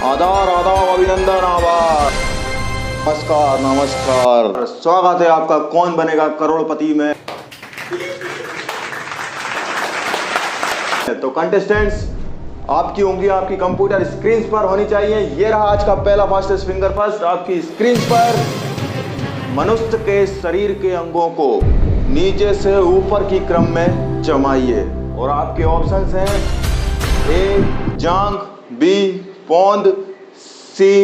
आदार आदाब अभिनंदन आभार। नमस्कार नमस्कार, स्वागत है आपका कौन बनेगा करोड़पति में। तो कंटेस्टेंट्स, आपकी उंगली आपकी कंप्यूटर स्क्रीन पर होनी चाहिए। ये रहा आज का पहला फास्टेस्ट फिंगर फर्स्ट। आपकी स्क्रीन पर मनुष्य के शरीर के अंगों को नीचे से ऊपर की क्रम में जमाइए और आपके ऑप्शंस हैं ए जांघ, बी पौंद, सी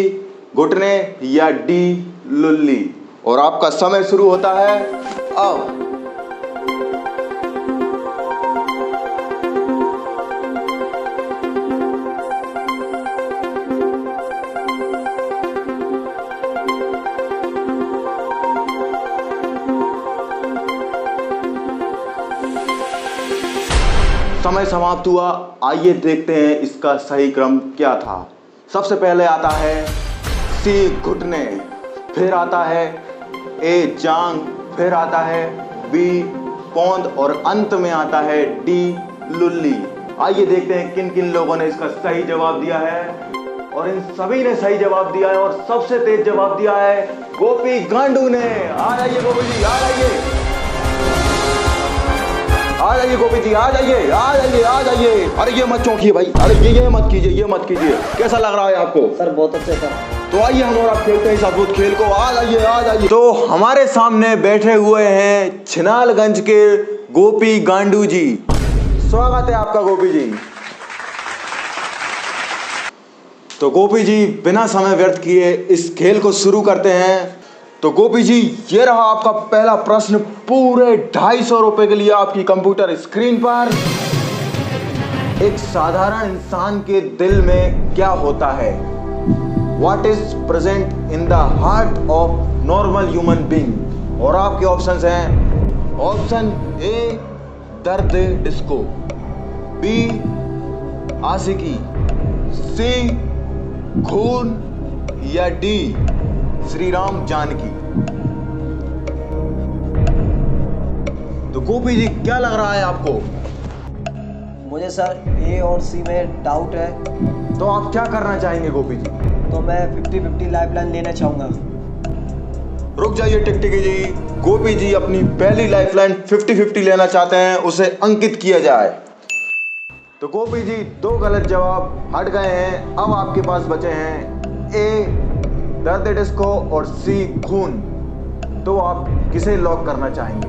घुटने या डी लुल्ली। और आपका समय शुरू होता है अब। समय समाप्त हुआ। आइए देखते हैं इसका सही क्रम क्या था। सबसे पहले आता है सी घुटने, फिर आता है ए जांघ, फिर आता है बी पौंद और अंत में आता है डी लुल्ली। आइए देखते हैं किन किन लोगों ने इसका सही जवाब दिया है। और इन सभी ने सही जवाब दिया है और सबसे तेज जवाब दिया है गोपी गांडू ने। आ जाइए गोपी जी, आ जाइए, आ जाइए गोपी जी, आ जाइए आ जाइए आ जाइए। अरे ये मत चौंकिए भाई, अरे ये मत कीजिए, ये मत कीजिए। कैसा लग रहा है आपको? सर बहुत अच्छे सर। तो आइए हम और आप खेलते हैं इस अद्भुत खेल को। आ जाइए आ जाइए। तो हमारे सामने बैठे हुए हैं छिनालगंज के गोपी गांडू जी। स्वागत है आपका गोपी जी। तो गोपी जी, बिना समय व्यर्थ किए इस खेल को शुरू करते हैं। तो गोपी जी, ये रहा आपका पहला प्रश्न पूरे 250 रुपए के लिए आपकी कंप्यूटर स्क्रीन पर। एक साधारण इंसान के दिल में क्या होता है? What is present in the heart of normal human being? और आपके ऑप्शंस हैं ऑप्शन ए दर्द डिस्को, बी आशिकी, सी खून या डी श्री राम जानकी। तो गोपी जी, क्या लग रहा है आपको? मुझे सर ए और सी में डाउट है। तो आप क्या करना चाहेंगे गोपी जी? तो मैं 50-50 लाइफलाइन लेना चाहूंगा। रुक जाइए टिकटिकी जी। गोपी जी अपनी पहली लाइफलाइन 50-50 लेना चाहते हैं, उसे अंकित किया जाए। तो गोपी जी, 2 गलत जवाब हट गए हैं। अब आपके पास बचे हैं ए दर्द डिस्को और सी खून। तो आप किसे लॉक करना चाहेंगे?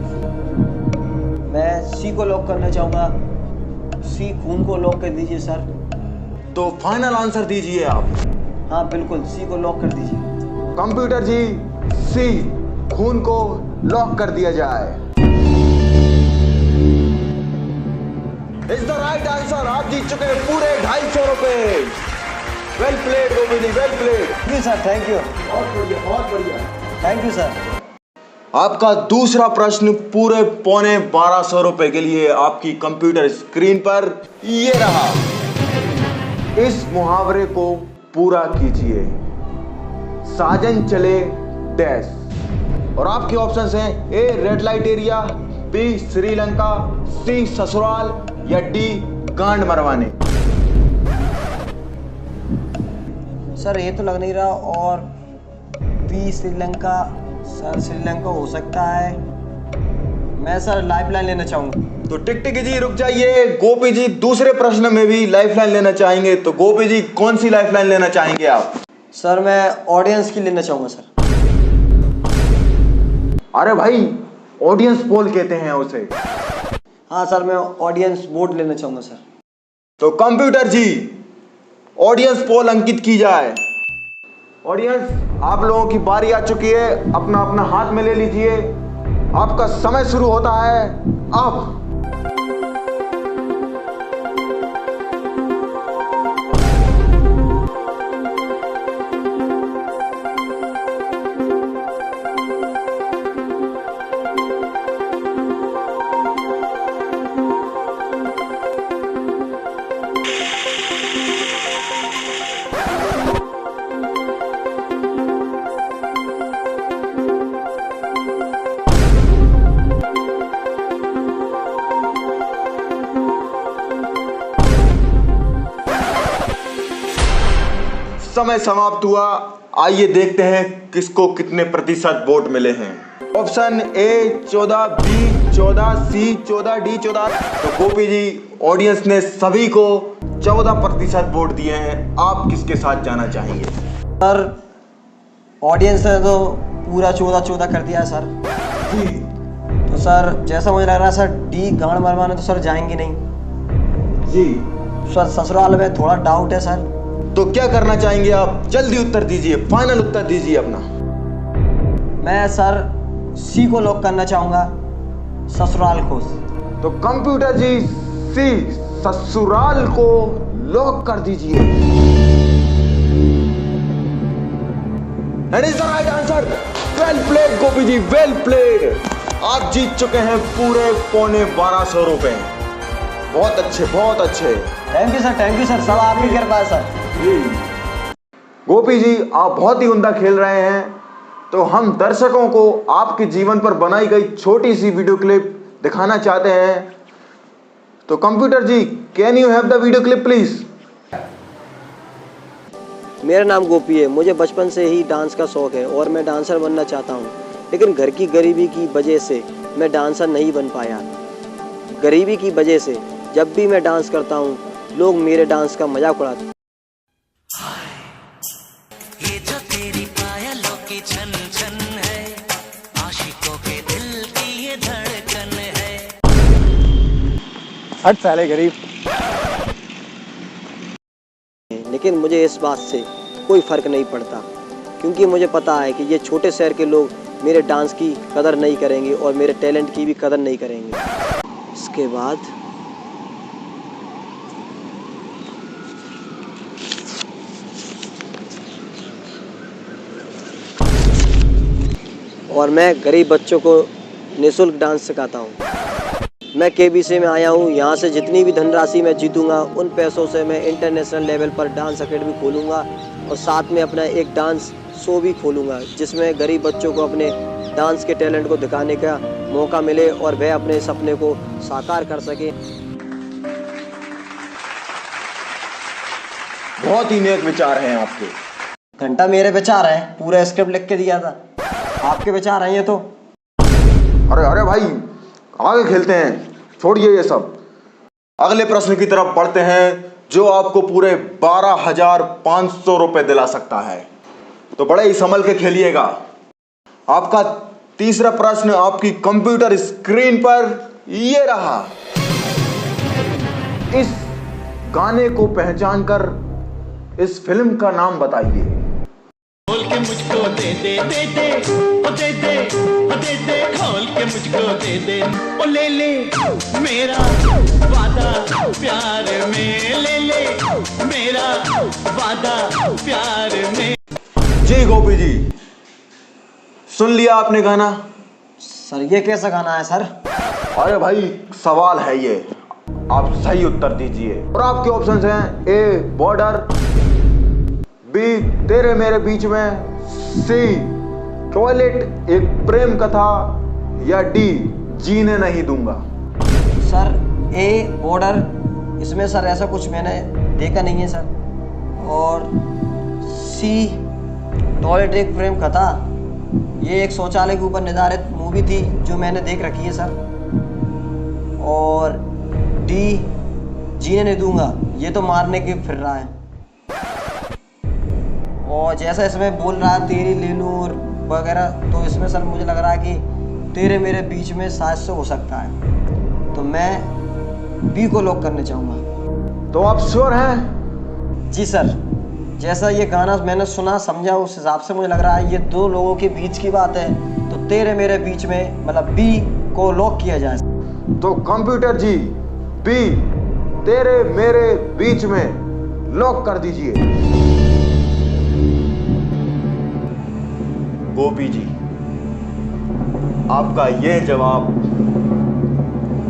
मैं सी को लॉक करना चाहूंगा। सी खून को लॉक कर दीजिए सर। तो फाइनल आंसर दीजिए आप। हाँ बिल्कुल, सी को लॉक कर दीजिए। कंप्यूटर जी, सी खून को लॉक कर दिया जाए। Is the right answer. आप जीत चुके हैं पूरे 250 रुपए। Well played Gopi ji, well played. Thank you sir, thank you. बहुत बढ़िया, बहुत बढ़िया। Thank you sir. आपका दूसरा प्रश्न पूरे पौने 1200 रुपए के लिए आपकी कंप्यूटर स्क्रीन पर ये रहा। इस मुहावरे को पूरा कीजिए। साजन चले डैश। और आपके ऑप्शंस हैं A red light area, B Sri Lanka, C ससुराल या डी गांड मरवाने। सर ये तो लग नहीं रहा। और बी श्रीलंका। सर श्रीलंका हो सकता है। मैं सर लाइफलाइन लेना चाहूंगा। तो टिकटिकी जी रुक जाइए। गोपी जी दूसरे प्रश्न में भी लाइफलाइन लेना चाहेंगे। तो गोपी जी, कौन सी लाइफलाइन लेना चाहेंगे आप? सर मैं ऑडियंस की लेना चाहूंगा सर। अरे भाई, ऑडियंस पोल कहते हैं उसे। हाँ सर, मैं ऑडियंस वोट लेना चाहूंगा सर। तो कंप्यूटर जी, ऑडियंस पोल अंकित की जाए। ऑडियंस, आप लोगों की बारी आ चुकी है। अपना अपना हाथ में ले लीजिए। आपका समय शुरू होता है अब। समय समाप्त हुआ। आइए देखते हैं किसको कितने प्रतिशत वोट मिले हैं। Option A 14, B 14, C 14, D 14। तो गोपी जी, ऑडियंस ने सभी को 14% वोट दिए हैं। आप किसके साथ जाना चाहेंगे? सर ऑडियंस ने तो पूरा 14 कर दिया है सर। जी। तो सर जैसा मुझे लग रहा है सर डी गांड मरवाने तो सर जाएंगे नहीं जी। सर। ससुराल में थोड़ा डाउट है सर। तो क्या करना चाहेंगे आप? जल्दी उत्तर दीजिए, फाइनल उत्तर दीजिए अपना। मैं सर सी को लॉक करना चाहूँगा, ससुराल को। तो कंप्यूटर जी, सी ससुराल को लॉक कर दीजिए। And is the right answer. Well played Gopi ji, well played. आप जीत चुके हैं पूरे 1250 रुपए। बहुत अच्छे, बहुत अच्छे। Thank you sir, thank you sir. सब आपकी कृपा है सर। गोपी जी, आप बहुत ही उम्दा खेल रहे हैं। तो हम दर्शकों को आपके जीवन पर बनाई गई छोटी सी वीडियो क्लिप दिखाना चाहते हैं। तो computer ji, can you have the video clip please? मेरा नाम गोपी है। मुझे बचपन से ही डांस का शौक है और मैं डांसर बनना चाहता हूँ, लेकिन घर की गरीबी की वजह से मैं डांसर नहीं बन पाया। गरीबी की वजह से जब भी मैं डांस करता हूँ, लोग मेरे डांस का मजाक उड़ाते हैं। ये जो तेरी पायलों की छन छन है, आशिकों के दिल की ये धड़कन है। हट साले गरीब। लेकिन मुझे इस बात से कोई फर्क नहीं पड़ता, क्योंकि मुझे पता है कि ये छोटे शहर के लोग मेरे डांस की कदर नहीं करेंगे और मेरे टैलेंट की भी कदर नहीं करेंगे। इसके बाद और मैं गरीब बच्चों को निःशुल्क डांस सिखाता हूँ। मैं केबीसी में आया हूँ। यहाँ से जितनी भी धनराशि मैं जीतूंगा, उन पैसों से मैं इंटरनेशनल लेवल पर डांस एकेडमी खोलूँगा और साथ में अपना एक डांस शो भी खोलूँगा, जिसमें गरीब बच्चों को अपने डांस के टैलेंट को दिखाने का मौका मिले और वह अपने सपने को साकार कर सके। बहुत ही नेक विचार हैं आपके। घंटा मेरे विचार हैं, पूरा स्क्रिप्ट लिख के दिया था। आपके विचार हैं ये तो। अरे अरे भाई, आगे खेलते हैं, छोड़िए ये सब। अगले प्रश्न की तरफ बढ़ते हैं, जो आपको पूरे 12,500 रुपए दिला सकता है। तो बड़े ही संभल के खेलिएगा। आपका तीसरा प्रश्न आपकी कंप्यूटर स्क्रीन पर ये रहा। इस गाने को पहचान कर इस फिल्म का नाम बताइए। खोल के मुझको दे दे दे दे, ओ दे दे, ओ दे दे, खोल के मुझको दे दे, ओ ले ले मेरा वादा प्यार में, ले ले मेरा वादा प्यार में। जी गोपी जी, सुन लिया आपने गाना? सर ये कैसा गाना है सर? अरे भाई, सवाल है ये, आप सही उत्तर दीजिए। और आपके ऑप्शंस हैं ए बॉर्डर, बी तेरे मेरे बीच में, सी टॉयलेट एक प्रेम कथा, या डी जीने नहीं दूंगा। सर ए बॉर्डर, इसमें सर ऐसा कुछ मैंने देखा नहीं है सर। और सी टॉयलेट एक प्रेम कथा, ये एक शौचालय के ऊपर निर्धारित मूवी थी जो मैंने देख रखी है सर। और डी जीने नहीं दूंगा, ये तो मारने के फिर रहा है। और जैसा इसमें बोल रहा है तेरी ले लूँ और वगैरह, तो इसमें सर मुझे लग रहा है कि तेरे मेरे बीच में शायद से हो सकता है। तो मैं बी को लॉक करना चाहूँगा। तो आप श्योर हैं? जी सर, जैसा ये गाना मैंने सुना समझा, उस हिसाब से मुझे लग रहा है ये दो लोगों के बीच की बात है। तो तेरे मेरे बीच में मतलब बी को लॉक किया जाए। तो कंप्यूटर जी, बी तेरे मेरे बीच में लॉक कर दीजिए। गोपी जी, आपका यह जवाब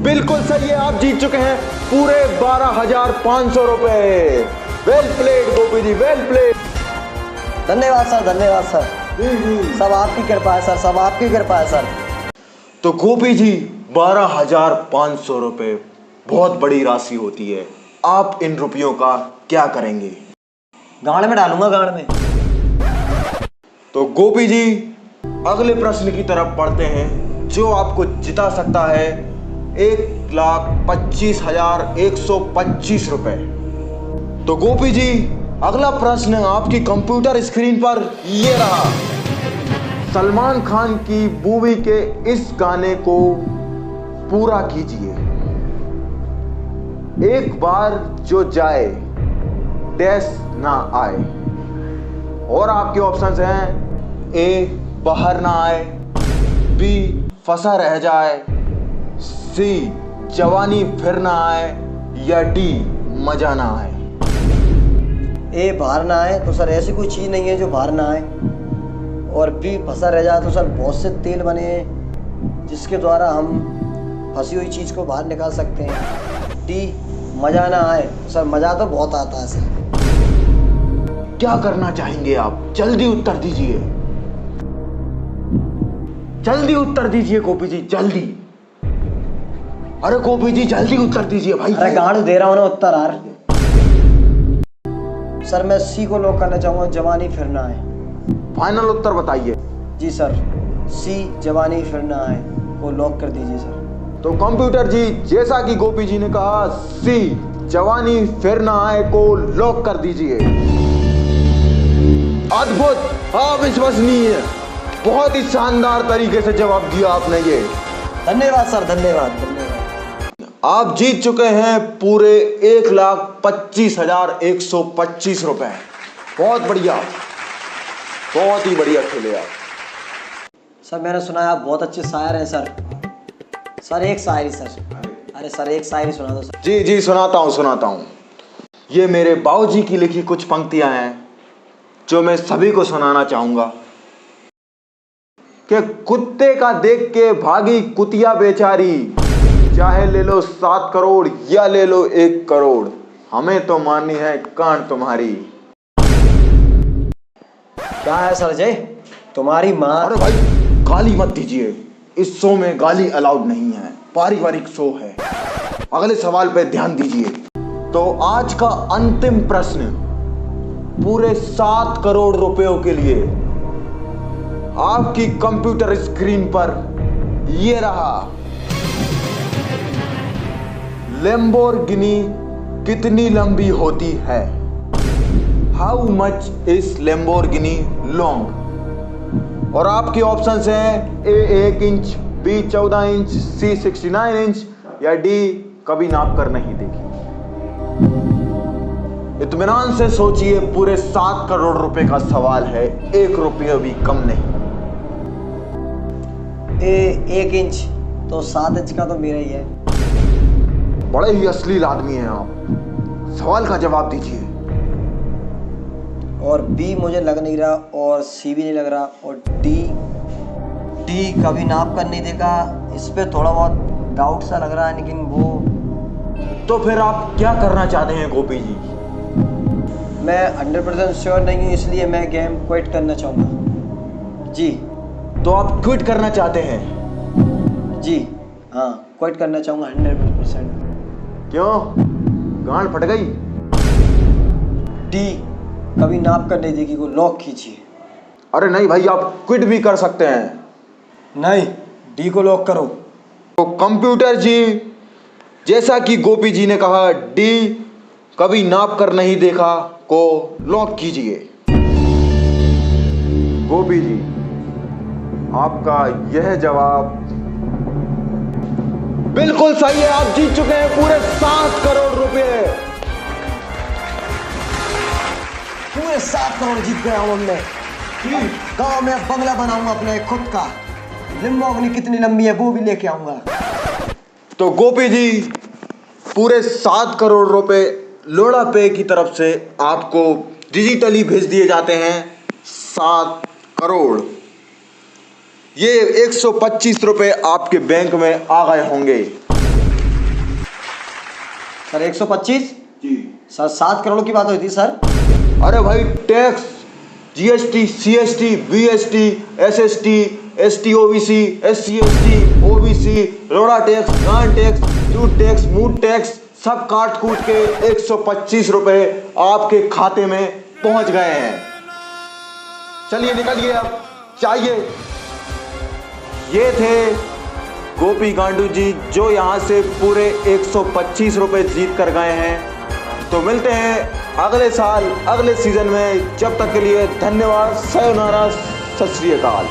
बिल्कुल सही है। आप जीत चुके हैं पूरे 12,500 रुपए। Well played Gopi ji, well played. धन्यवाद सर, धन्यवाद सर। सब आपकी कृपा है सर, सब आपकी कृपा है सर। तो गोपी जी, 12,500 रुपए बहुत बड़ी राशि होती है। आप इन रुपयों का क्या करेंगे? गाड़ में डालूंगा, गाड़ में। तो गोपी जी अगले प्रश्न की तरफ बढ़ते हैं, जो आपको जिता सकता है 1,25,125 रुपए। तो गोपी जी अगला प्रश्न आपकी कंप्यूटर स्क्रीन पर ये रहा। सलमान खान की मूवी के इस गाने को पूरा कीजिए। एक बार जो जाए डैश ना आए। और आपके ऑप्शंस हैं ए बाहर ना आए, बी फंसा रह जाए, सी जवानी फिर ना आए, या डी मजा ना आए। ए बाहर ना आए तो सर ऐसी कोई चीज़ नहीं है जो बाहर ना आए, और बी फंसा रह जाए तो सर बहुत से तेल बने हैं जिसके द्वारा हम फंसी हुई चीज़ को बाहर निकाल सकते हैं। डी मज़ा ना आए, सर मज़ा तो बहुत आता है सर। क्या करना चाहेंगे आप? जल्दी उत्तर दीजिए, जल्दी उत्तर दीजिए गोपी जी, जल्दी। अरे गोपी जी जल्दी उत्तर दीजिए भाई। अरे गाड़ दे रहा हूँ ना उत्तर यार। सर मैं सी को लॉक करना चाहूँगा, जवानी फिर ना आए। फाइनल उत्तर बताइए। जी सर, सी जवानी फिर ना आए को लॉक कर दीजिए सर। तो कंप्यूटर जी जैसा कि गोपी जी ने कहा, सी जवानी फिर ना आए को लॉक कर दीजिए। अद्भुत, अविश्वसनीय, बहुत ही शानदार तरीके से जवाब दिया आपने ये। धन्यवाद सर, धन्यवाद धन्यवाद। आप जीत चुके हैं पूरे 1,25,125 रुपए। बहुत बढ़िया, बहुत ही बढ़िया खेले आप। सर मैंने सुना है आप बहुत अच्छे शायर हैं सर। सर एक शायरी सर। अरे सर एक शायरी सुना दो सर। जी जी सुनाता हूँ। ये मेरे बाबूजी की लिखी कुछ पंक्तियां हैं जो मैं सभी को सुनाना चाहूंगा। कि कुत्ते का देख के भागी कुतिया बेचारी, चाहे ले लो 7 करोड़ या ले लो 1 करोड़, हमें तो माननी है कान तुम्हारी। क्या है सर जय? तुम्हारी माँ। अरे भाई गाली मत दीजिए, इस शो में गाली अलाउड नहीं है, पारिवारिक शो है। अगले सवाल पे ध्यान दीजिए। तो आज का अंतिम प्रश्न पूरे 7 करोड़ रुपयों के लिए आपकी कंप्यूटर स्क्रीन पर ये रहा। लैम्बोर्गिनी कितनी लंबी होती है? How much is Lamborghini long? और आपके ऑप्शंस हैं ए 1 इंच, बी 14 इंच, सी 69 इंच, या डी कभी नाप कर नहीं देखी। इत्मीनान से सोचिए, पूरे 7 करोड़ रुपए का सवाल है, 1 रुपया भी कम नहीं। ए 1 इंच तो 7 इंच का तो मेरा ही है। बड़े ही अश्लील आदमी हैं आप, सवाल का जवाब दीजिए। और बी मुझे लग नहीं रहा, और सी भी नहीं लग रहा, और डी कभी नाप कर नहीं देखा। इस पे थोड़ा बहुत डाउट सा लग रहा है, लेकिन वो। तो फिर आप क्या करना चाहते हैं गोपी जी? मैं 100% श्योर नहीं हूँ, इसलिए मैं गेम क्विट करना चाहूँगा। जी। तो आप क्विट करना चाहते हैं? जी हाँ, क्विट करना चाहूँगा 100%। क्यों, गांड फट गई? डी कभी नाप कर नहीं देगी को लॉक कीजिए। अरे नहीं भाई, आप क्विट भी कर सकते हैं। नहीं, डी को लॉक करो। तो कंप्यूटर जी जैसा कि गोपी जी ने कहा, डी कभी नाप कर नहीं देखा को लॉक कीजिए। गोपी जी आपका यह जवाब बिल्कुल सही है। आप जीत चुके हैं पूरे 7 करोड़ रुपए। पूरे 7 करोड़ जीत गया हूँ हमने। गाँव में बंगला बनाऊंगा अपना एक खुद का। लैम्बोर्गिनी कितनी लंबी है वो भी लेके आऊंगा। तो गोपी जी पूरे 7 करोड़ रुपए लोड़ा पे की तरफ से आपको डिजिटली भेज दिए जाते हैं। 7 करोड़, ये 125 रुपए आपके बैंक में आ गए होंगे। सर 125? जी सर 7 करोड़ की बात हुई थी सर। अरे भाई tax, GST, CST, VST, SST, STOBC, SCST, OBC, road tax, गांड टैक्स, जूट टैक्स, मूट टैक्स सब काट कूट के 125 रुपए आपके खाते में पहुंच गए हैं। चलिए निकलिए अब, चाहिए। ये थे गोपी गांडू जी जो यहां से पूरे 125 रुपए जीत कर गए हैं। तो मिलते हैं अगले साल अगले सीजन में। जब तक के लिए धन्यवाद, सयोनारा, सत श्री अकाल।